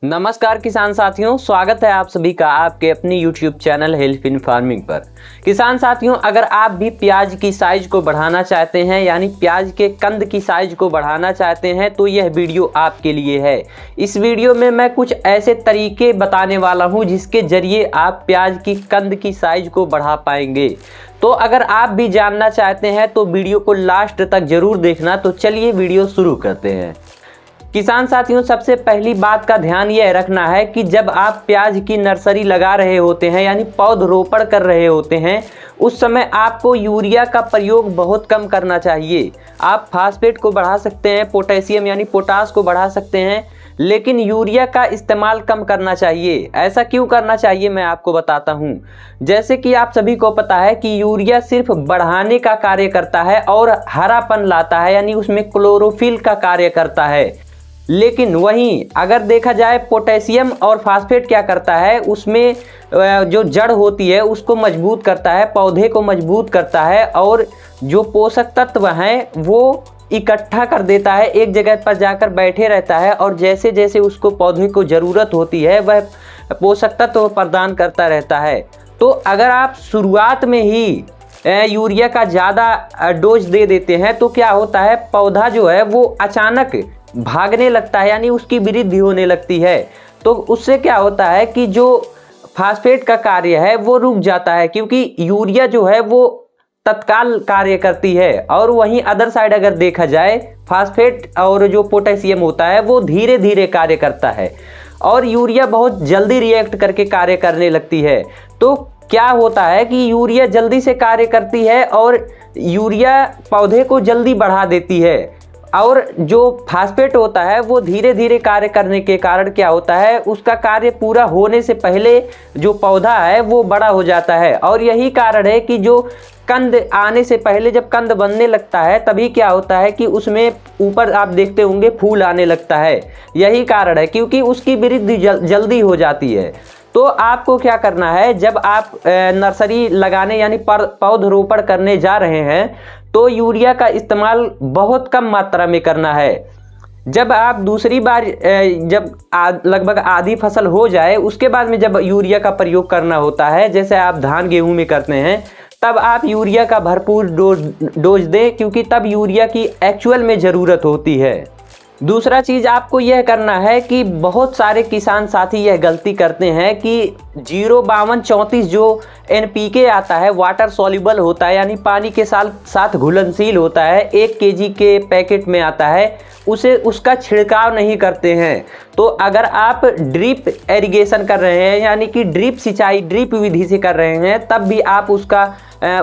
नमस्कार किसान साथियों, स्वागत है आप सभी का आपके अपनी YouTube channel help in farming पर। किसान साथियों, अगर आप भी प्याज की साइज को बढ़ाना चाहते हैं, यानी प्याज के कंद की साइज को बढ़ाना चाहते हैं, तो यह वीडियो आपके लिए है। इस वीडियो में मैं कुछ ऐसे तरीके बताने वाला हूं जिसके जरिए आप प्याज की कंद की साइज को बढ़ा पाएंगे। तो अगर आप भी जानना चाहते हैं तो वीडियो को लास्ट तक जरूर देखना। तो चलिए वीडियो शुरू करते हैं। किसान साथियों, सबसे पहली बात का ध्यान यह रखना है कि जब आप प्याज की नर्सरी लगा रहे होते हैं, यानी पौधरोपण कर रहे होते हैं, उस समय आपको यूरिया का प्रयोग बहुत कम करना चाहिए। आप फास्फेट को बढ़ा सकते हैं, पोटेशियम यानी पोटास को बढ़ा सकते हैं, लेकिन यूरिया का इस्तेमाल कम करना चाहिए। ऐसा क्यों करना चाहिए मैं आपको बताता हूं। जैसे कि आप सभी को पता है कि यूरिया सिर्फ बढ़ाने का कार्य करता है और हरापन लाता है, यानी उसमें क्लोरोफिल का कार्य करता है। लेकिन वहीं अगर देखा जाए पोटेशियम और फास्फेट क्या करता है, उसमें जो जड़ होती है उसको मजबूत करता है, पौधे को मजबूत करता है और जो पोषक तत्व हैं वो इकट्ठा कर देता है, एक जगह पर जाकर बैठे रहता है और जैसे जैसे उसको पौधे को ज़रूरत होती है वह पोषक तत्व प्रदान करता रहता है। तो अगर आप शुरुआत में ही यूरिया का ज़्यादा डोज दे देते हैं तो क्या होता है, पौधा जो है वो अचानक भागने लगता है, यानी उसकी वृद्धि होने लगती है। तो उससे क्या होता है कि जो फास्फेट का कार्य है वो रुक जाता है, क्योंकि यूरिया जो है वो तत्काल कार्य करती है और वहीं अदर साइड अगर देखा जाए फास्फेट और जो पोटेशियम होता है वो धीरे धीरे कार्य करता है और यूरिया बहुत जल्दी रिएक्ट करके कार्य करने लगती है। तो क्या होता है कि यूरिया जल्दी से कार्य करती है और यूरिया पौधे को जल्दी बढ़ा देती है और जो फास्फेट होता है वो धीरे धीरे कार्य करने के कारण क्या होता है, उसका कार्य पूरा होने से पहले जो पौधा है वो बड़ा हो जाता है। और यही कारण है कि जो कंद आने से पहले जब कंद बनने लगता है तभी क्या होता है कि उसमें ऊपर आप देखते होंगे फूल आने लगता है। यही कारण है, क्योंकि उसकी वृद्धि जल्दी हो जाती है। तो आपको क्या करना है, जब आप नर्सरी लगाने यानी पौधरोपण करने जा रहे हैं तो यूरिया का इस्तेमाल बहुत कम मात्रा में करना है। जब आप दूसरी बार जब लगभग आधी फसल हो जाए उसके बाद में जब यूरिया का प्रयोग करना होता है, जैसे आप धान गेहूं में करते हैं, तब आप यूरिया का भरपूर डोज दें, क्योंकि तब यूरिया की एक्चुअल में ज़रूरत होती है। दूसरा चीज़ आपको यह करना है कि बहुत सारे किसान साथी यह गलती करते हैं कि 05234 जो NPK आता है, वाटर सॉल्युबल होता है, यानी पानी के साथ घुलनशील होता है, 1 kg के पैकेट में आता है, उसका छिड़काव नहीं करते हैं। तो अगर आप ड्रिप एरिगेशन कर रहे हैं, यानी कि ड्रिप सिंचाई ड्रिप विधि से कर रहे हैं, तब भी आप उसका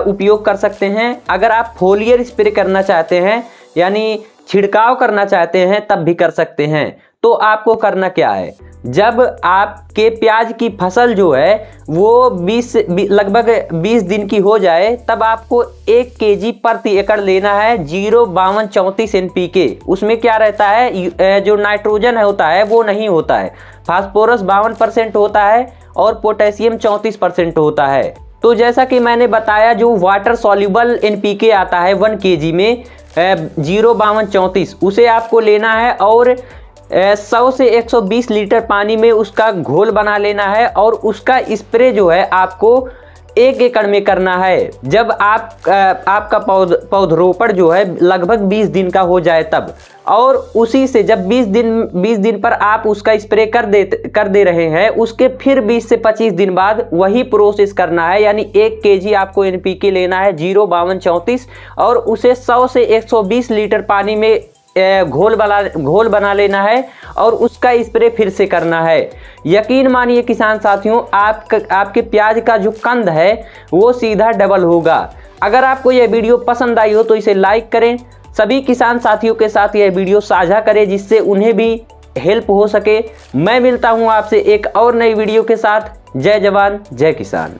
उपयोग कर सकते हैं। अगर आप फोलियर स्प्रे करना चाहते हैं, यानी छिड़काव करना चाहते हैं, तब भी कर सकते हैं। तो आपको करना क्या है, जब आपके प्याज की फसल जो है वो लगभग 20 दिन की हो जाए, तब आपको 1 kg प्रति एकड़ लेना है 05234 NPK। उसमें क्या रहता है, जो नाइट्रोजन होता है वो नहीं होता है, फास्फोरस 52% होता है और पोटेशियम 34% होता है। तो जैसा कि मैंने बताया, जो वाटर सॉल्युबल NPK आता है 1 kg में 05234, उसे आपको लेना है और 100 से 120 लीटर पानी में उसका घोल बना लेना है और उसका स्प्रे जो है आपको 1 एकड़ में करना है। जब आपका पौधरोपण जो है लगभग 20 दिन का हो जाए तब, और उसी से जब 20 दिन पर आप उसका स्प्रे कर दे रहे हैं, उसके फिर 20 से 25 दिन बाद वही प्रोसेस करना है, यानी 1 kg आपको NPK लेना है 05234 और उसे 100 से 120 लीटर पानी में घोल बना लेना है और उसका स्प्रे फिर से करना है। यकीन मानिए किसान साथियों, आपके प्याज का जो कंद है वो सीधा डबल होगा। अगर आपको यह वीडियो पसंद आई हो तो इसे लाइक करें, सभी किसान साथियों के साथ यह वीडियो साझा करें जिससे उन्हें भी हेल्प हो सके। मैं मिलता हूं आपसे एक और नई वीडियो के साथ। जय जवान जय किसान।